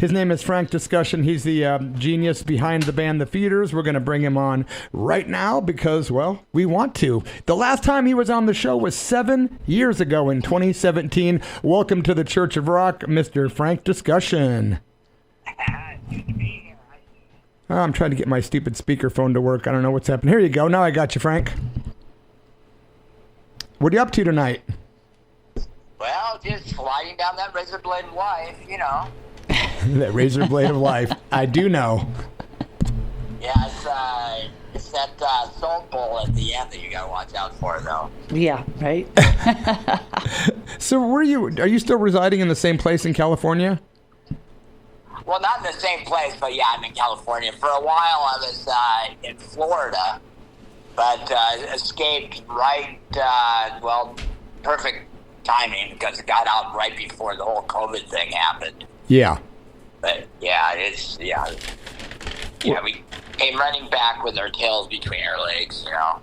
His name is Frank Discussion. He's the genius behind the band The FEEDERZ. We're going to bring him on right now because, well, we want to. The last time he was on the show was 7 years ago in 2017. Welcome to the Church of Rock, Mr. Frank Discussion. Good to be here. I'm trying to get my stupid speakerphone to work. I don't know what's happening. Here you go. Now I got you, Frank. What are you up to tonight? Well, just sliding down that razor blade of life, you know. That razor blade of life. I do know. Yeah, it's that salt bowl at the end that you gotta watch out for, though. Yeah, right? So are you still residing in the same place in California? Well, not in the same place, but yeah, I'm in California. For a while, I was in Florida, but escaped right, perfect timing because it got out right before the whole COVID thing happened. Yeah. But yeah, we came running back with our tails between our legs, you know.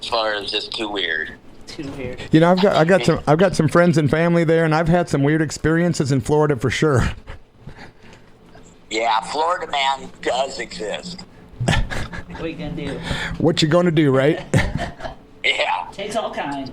Florida was just too weird. Too weird. You know, I've got some friends and family there, and I've had some weird experiences in Florida for sure. Yeah, Florida man does exist. What are you gonna do? What you gonna do, right? Yeah. Takes all kinds.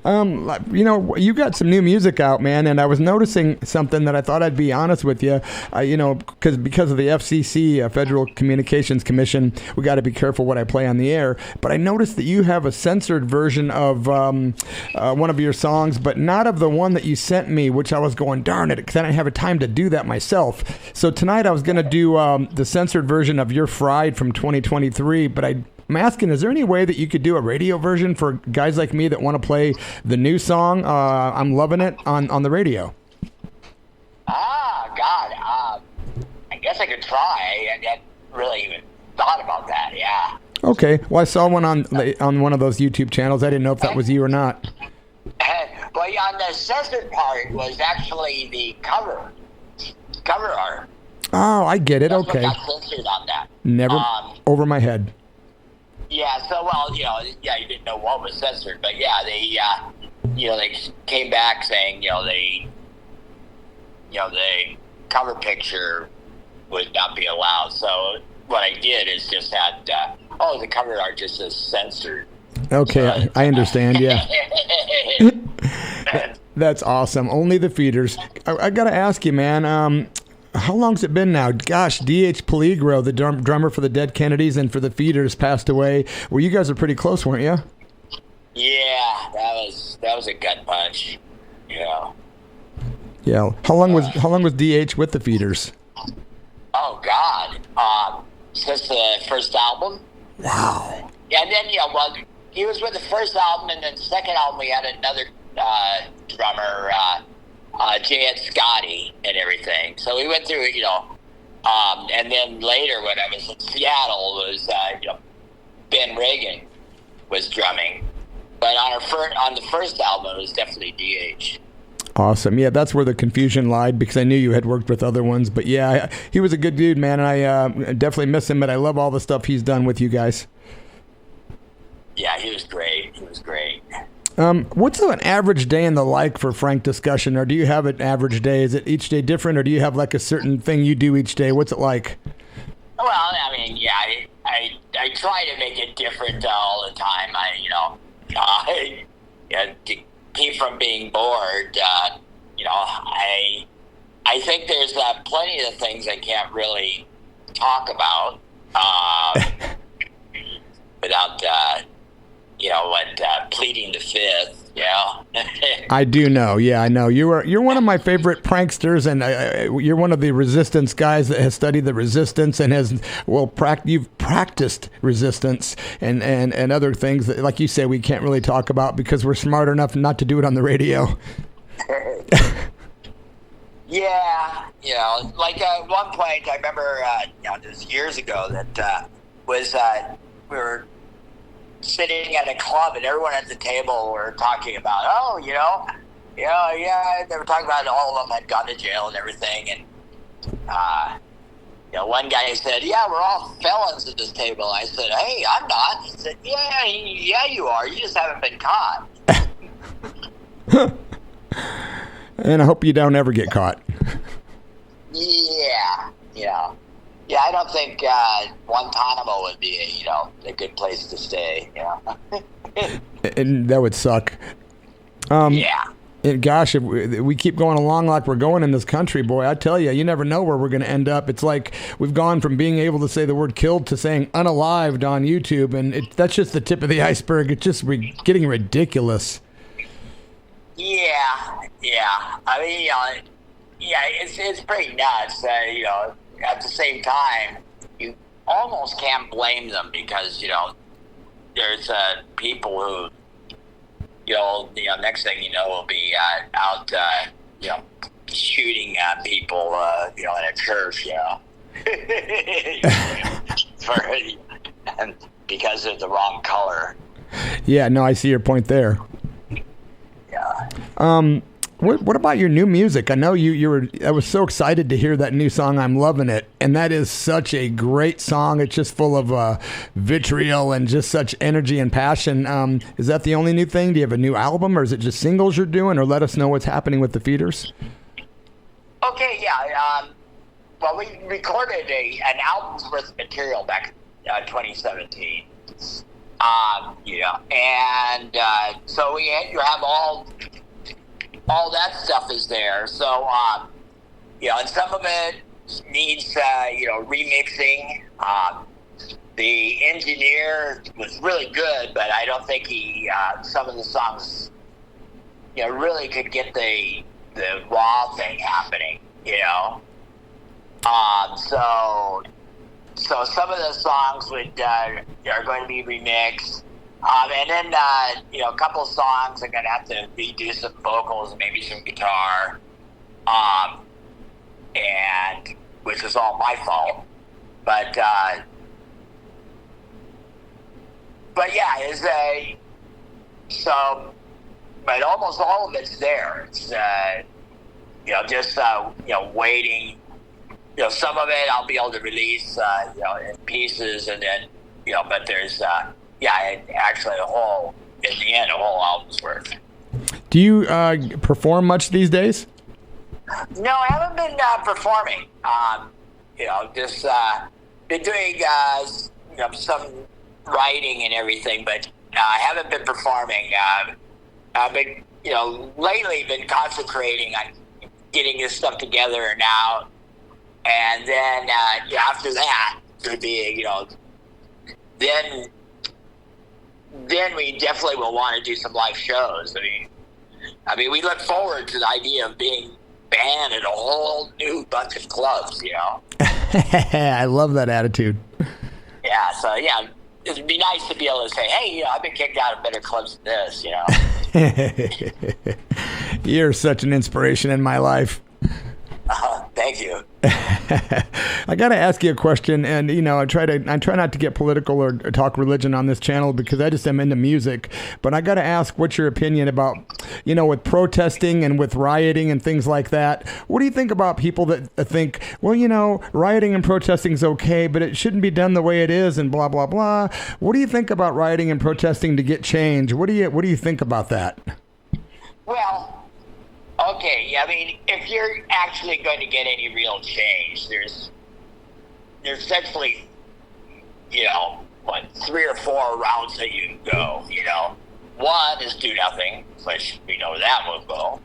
You know, you got some new music out, man, and I was noticing something that I thought I'd be honest with you. You know, because of the FCC, Federal Communications Commission, we got to be careful what I play on the air. But I noticed that you have a censored version of one of your songs, but not of the one that you sent me, which I was going, darn it, because I didn't have a time to do that myself. So tonight I was going to do the censored version of You're Fried from 2023, but I'm asking, is there any way that you could do a radio version for guys like me that want to play the new song, I'm Loving It, on the radio? God. I guess I could try. I hadn't really even thought about that, yeah. Okay. Well, I saw one on one of those YouTube channels. I didn't know if that was you or not. But yeah, on the censored part was actually the cover art. Oh, I get it. That's Okay. what got censored on that. Never over my head. Yeah, so, well, you know, yeah, you didn't know what was censored, but yeah, they came back saying, the cover picture would not be allowed. So what I did is just had, the cover art just says censored. Okay, I understand, yeah. That's awesome. Only the FEEDERZ. I got to ask you, man, how long's it been now? Gosh, DH Peligro, the drummer for the Dead Kennedys and for the FEEDERZ, passed away. Well, you guys are pretty close, weren't you? Yeah, that was a gut punch. You know. Yeah. How long was DH with the FEEDERZ? Oh God, since the first album. Wow. Yeah, and then he was with the first album, and then the second album we had another drummer. J.Ed Scotty and everything. So we went through, and then later when I was in Seattle, it was, Ben Reagan was drumming. But on the first album, it was definitely DH. Awesome. Yeah, that's where the confusion lied because I knew you had worked with other ones. But yeah, he was a good dude, man, and I definitely miss him, but I love all the stuff he's done with you guys. Yeah, he was great. What's an average day in the life for Frank Discussion, or do you have an average day? Is it each day different, or do you have like a certain thing you do each day? What's it like? Well, I mean, yeah, I try to make it different all the time. I to keep from being bored. I think there's plenty of things I can't really talk about without. Pleading the fifth, yeah. I do know, yeah, I know. You're one of my favorite pranksters, and you're one of the resistance guys that has studied the resistance and you've practiced resistance and other things that, like you say, we can't really talk about because we're smart enough not to do it on the radio. Yeah, like at one point, I remember, just years ago that we were sitting at a club and everyone at the table were talking about, they were talking about all of them had gone to jail and everything. And, one guy said, yeah, we're all felons at this table. I said, hey, I'm not. He said, yeah, you are. You just haven't been caught. And I hope you don't ever get caught. Yeah, yeah. Yeah, I don't think Guantanamo would be a good place to stay. And that would suck. Yeah. And gosh, if we keep going along like we're going in this country, boy, I tell you, you never know where we're going to end up. It's like we've gone from being able to say the word killed to saying unalived on YouTube, and that's just the tip of the iceberg. It's just getting ridiculous. Yeah. I mean, yeah, it's pretty nuts. At the same time, you almost can't blame them because there's people who next thing you know will be out shooting at people in a church and because of the wrong color. Yeah, no, I see your point there. Yeah. What about your new music? I know I was so excited to hear that new song, I'm Loving It. And that is such a great song. It's just full of vitriol and just such energy and passion. Is that the only new thing? Do you have a new album, or is it just singles you're doing? Or let us know what's happening with the FEEDERZ. Okay, yeah. Well, we recorded an album's worth of material back in 2017. And so you have all that stuff is there. So, and some of it needs, remixing. The engineer was really good, but I don't think some of the songs, really could get the raw thing happening, So some of the songs are going to be remixed. And then, a couple songs I'm going to have to redo some vocals, maybe some guitar, and which is all my fault. But yeah, but almost all of it's there. It's, just waiting. Some of it I'll be able to release, in pieces, and then, but there's, actually in the end, a whole album's worth. Do you perform much these days? No, I haven't been performing. Just been doing, some writing and everything, but I haven't been performing. I've been, lately been concentrating on getting this stuff together now. And then after that, it would be, then we definitely will want to do some live shows. I mean, we look forward to the idea of being banned at a whole new bunch of clubs, I love that attitude. Yeah, so it'd be nice to be able to say, hey, I've been kicked out of better clubs than this, You're such an inspiration in my life. Thank you. I got to ask you a question, and I try not to get political or talk religion on this channel because I just am into music. But I got to ask, what's your opinion about, with protesting and with rioting and things like that? What do you think about people that think, well, rioting and protesting is okay, but it shouldn't be done the way it is, and blah blah blah? What do you think about rioting and protesting to get change? What do you think about that? Well. Okay, I mean, if you're actually going to get any real change, there's essentially, 3 or 4 routes that you can go, One is do nothing, which we know that will go.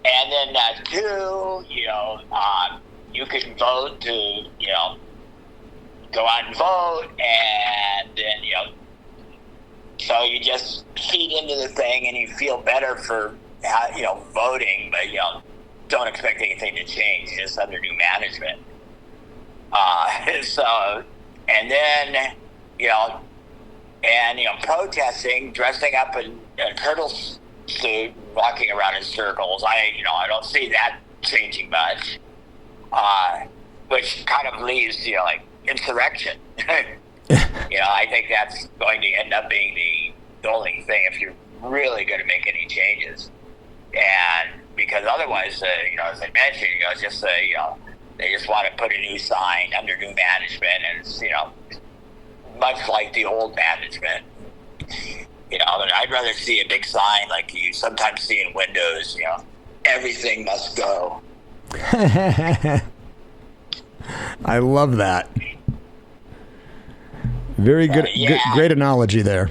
And then 2, you can vote to, go out and vote, and then, so you just feed into the thing and you feel better for, voting, but, don't expect anything to change. It's under new management. And then, protesting, dressing up in a turtle suit, walking around in circles. I don't see that changing much, which kind of leaves, insurrection. I think that's going to end up being the only thing if you're really going to make any changes. And because otherwise, as I mentioned, it's just they just want to put a new sign under new management, and it's, much like the old management. I'd rather see a big sign like you sometimes see in windows, everything must go. I love that. Very good, Yeah. great analogy there.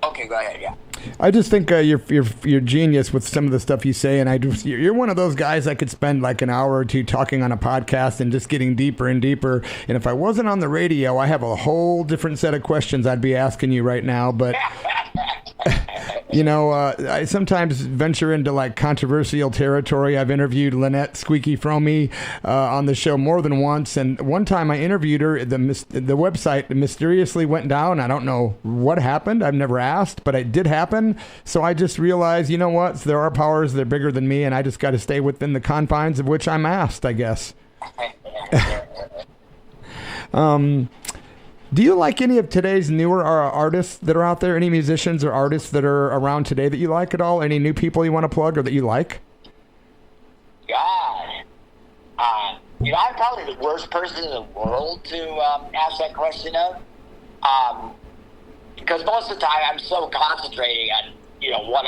Okay, go ahead. Yeah. I just think you're genius with some of the stuff you say, and you're one of those guys that could spend like an hour or two talking on a podcast and just getting deeper and deeper. And if I wasn't on the radio, I have a whole different set of questions I'd be asking you right now. But I sometimes venture into like controversial territory. I've interviewed Lynette Squeaky Fromey on the show more than once, and one time I interviewed her. The website mysteriously went down. I don't know what happened. I've never asked, but it did happen. So I just realized, you know what? There are powers that are bigger than me, and I just got to stay within the confines of which I'm asked, I guess. Do you like any of today's newer artists that are out there? Any musicians or artists that are around today that you like at all? Any new people you want to plug or that you like? God. I'm probably the worst person in the world to ask that question of. Because most of the time I'm so concentrating on, what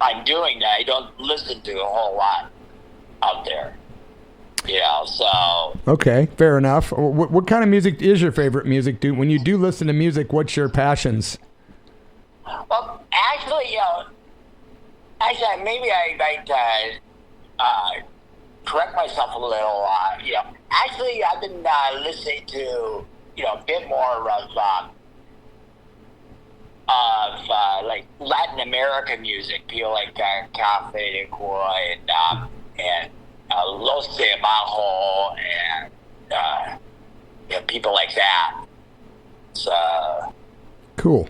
I'm doing that I don't listen to a whole lot out there. So. Okay, fair enough. What kind of music is your favorite music? When you do listen to music, what's your passions? Well, actually, maybe I might correct myself a little. Actually, I've been listening to a bit more of like Latin American music, people like Cafe de Cuba and Los de Abajo and people like that. So cool.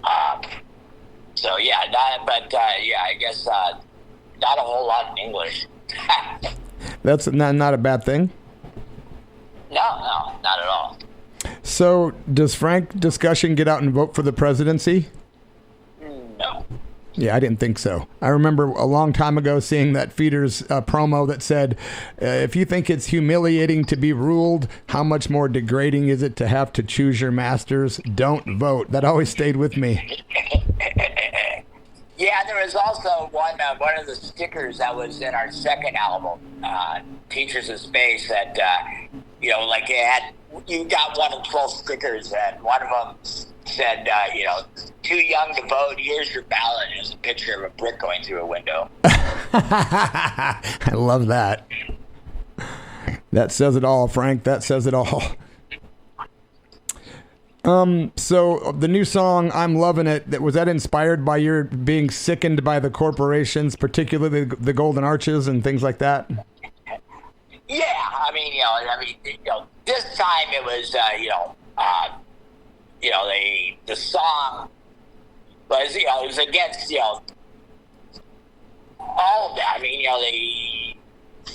So yeah, I guess not a whole lot in English. That's not a bad thing. No, not at all. So does Frank Discussion get out and vote for the presidency? No. Yeah, I didn't think so. I remember a long time ago seeing that FEEDERZ promo that said, if you think it's humiliating to be ruled, how much more degrading is it to have to choose your masters? Don't vote. That always stayed with me. Yeah, there was also one of the stickers that was in our second album, Teachers of Space, that, like you got one of 12 stickers, and one of them said, too young to vote, here's your ballot. There's a picture of a brick going through a window. I love that. That says it all, Frank. That says it all. So the new song, I'm Loving It, was that inspired by your being sickened by the corporations, particularly the Golden Arches and things like that? Yeah, this time it was, the song was, it was against, all of that.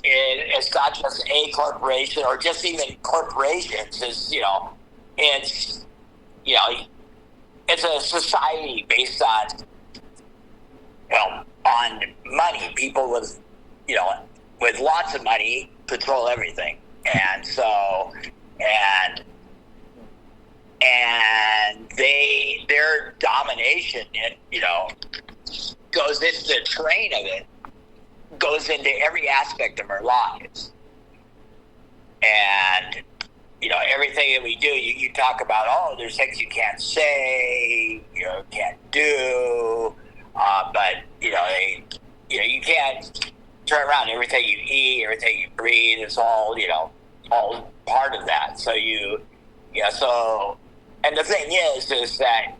It's not just a corporation or just even corporations. It's, it's a society based on, on money. People with, with lots of money control everything. And so, and their domination, goes into the train of it, goes into every aspect of our lives. And, everything that we do, you talk about, there's things you can't say, can't do, but, you can't turn around. Everything you eat, everything you breathe, it's all, all part of that. So and the thing is that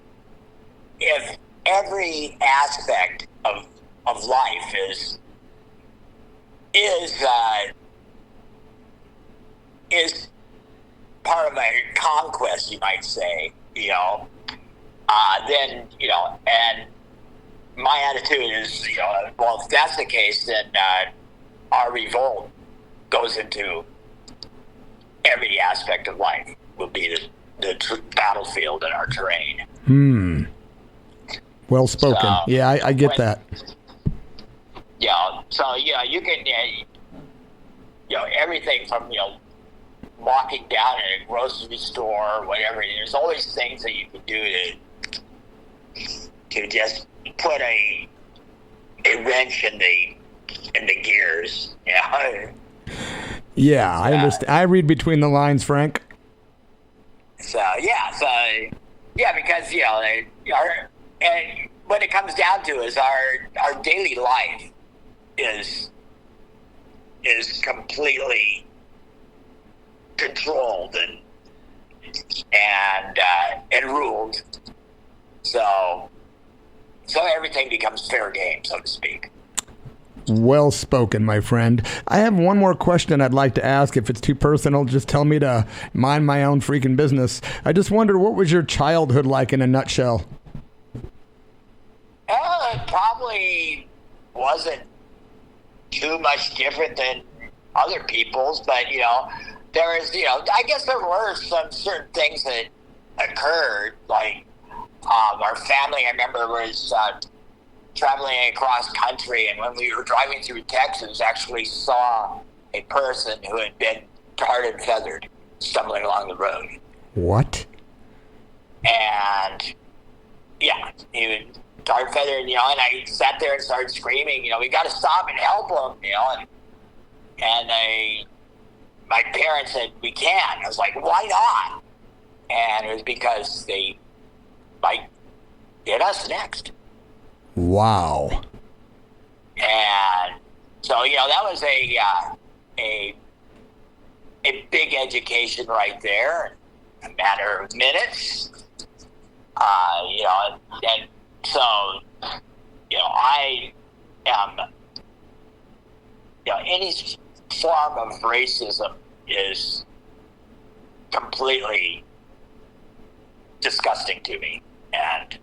if every aspect of life is part of a conquest, you might say, then, and my attitude is, well, if that's the case, then our revolt goes into every aspect of life. Will be the battlefield in our terrain. Well spoken. So, yeah, I get that. Yeah. So you can, everything from walking down in a grocery store or whatever. There's always things that you can do to just put a a wrench in the gears. Yeah. Yeah, I understand. I read between the lines, Frank. So because and what it comes down to is our daily life is completely controlled and ruled. So everything becomes fair game, so to speak. Well spoken, my friend. I have one more question I'd like to ask. If it's too personal, just tell me to mind my own freaking business. I just wondered, what was your childhood like in a nutshell? It probably wasn't too much different than other people's, but there was, I guess there were some certain things that occurred, like our family, I remember, was traveling across country, and when we were driving through Texas, actually saw a person who had been tarred and feathered stumbling along the road. What? And yeah, he was tarred and feathered, and I sat there and started screaming, we got to stop and help him, and my parents said, we can't. I was like, why not? And it was because they might get us next. Wow. And so, that was a big education right there, a matter of minutes. And so, I am, any form of racism is completely disgusting to me. And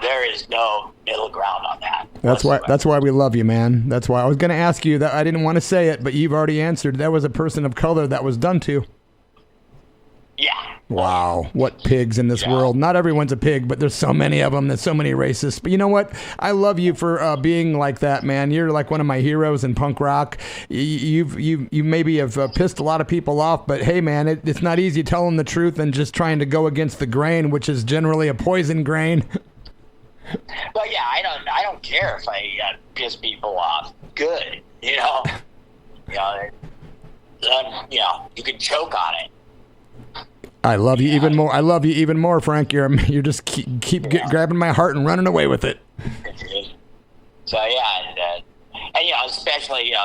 there is no middle ground on that. That's why we love you, man. That's why I was going to ask you that. I didn't want to say it, but you've already answered. That was a person of color that was done to. Yeah. Wow. What pigs in this world. Not everyone's a pig, but there's so many of them. There's so many racists. But you know what? I love you for being like that, man. You're like one of my heroes in punk rock. You maybe have pissed a lot of people off, but hey, man, it's not easy telling the truth and just trying to go against the grain, which is generally a poison grain. Well, yeah, I don't care if I piss people off. Good, you can choke on it. I love you even more. I love you even more, Frank. You're just keep grabbing my heart and running away with it. So and especially now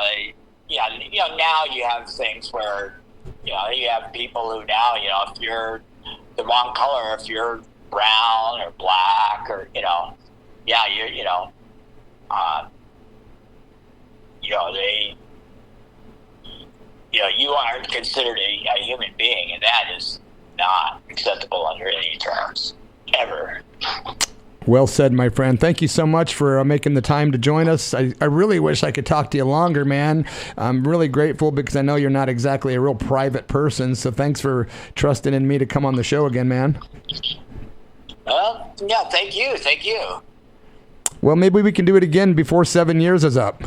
you have things where you have people who now if you're the wrong color, if you're brown or black or you aren't considered a human being, and that is not acceptable under any terms, ever. Well said, my friend. Thank you so much for making the time to join us. I really wish I could talk to you longer, man. I'm really grateful because I know you're not exactly a real private person, so thanks for trusting in me to come on the show again, man. Yeah, thank you. Well, maybe we can do it again before 7 years is up.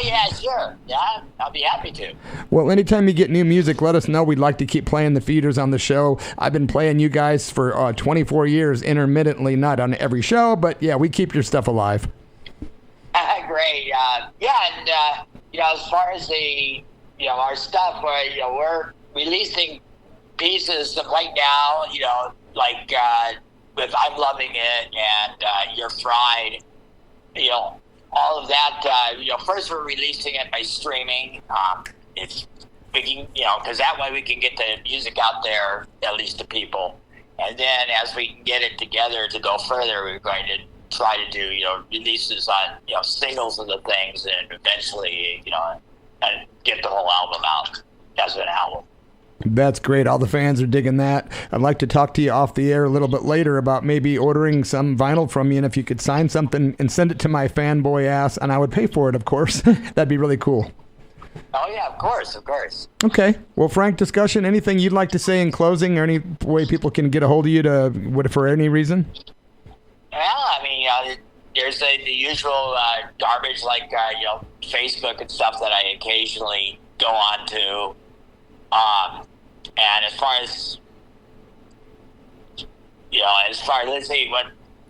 Yeah, sure. Yeah, I'll be happy to. Well, anytime you get new music, let us know. We'd like to keep playing the FEEDERZ on the show. I've been playing you guys for 24 years intermittently, not on every show, but yeah, we keep your stuff alive. Great. And as far as the our stuff, we're releasing pieces right now. Like with "I'm Loving It" and "You're Fried." All of that, first we're releasing it by streaming. It's we can, because that way we can get the music out there, at least to people. And then as we can get it together to go further, we're going to try to do, releases on, singles of the things, and eventually, and get the whole album out as an album. That's great. All the fans are digging that. I'd like to talk to you off the air a little bit later about maybe ordering some vinyl from you, and if you could sign something and send it to my fanboy ass, and I would pay for it, of course. That'd be really cool. Oh, yeah, of course. Okay. Well, Frank, discussion, anything you'd like to say in closing, or any way people can get a hold of you for any reason? Well, I mean, there's the usual garbage like, Facebook and stuff that I occasionally go on to. And as far as let's see,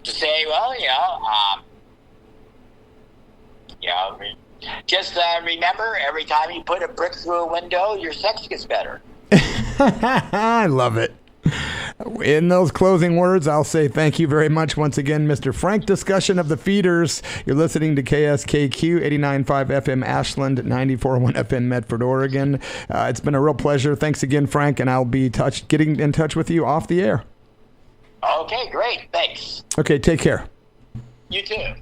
to say, well, just remember, every time you put a brick through a window, your sex gets better. I love it. In those closing words, I'll say thank you very much once again, Mr. Frank. Discussion of the feeders. You're listening to KSKQ 89.5 FM Ashland, 94.1 FM Medford, Oregon. It's been a real pleasure. Thanks again, Frank, and I'll be getting in touch with you off the air. Okay, great. Thanks. Okay, take care. You too.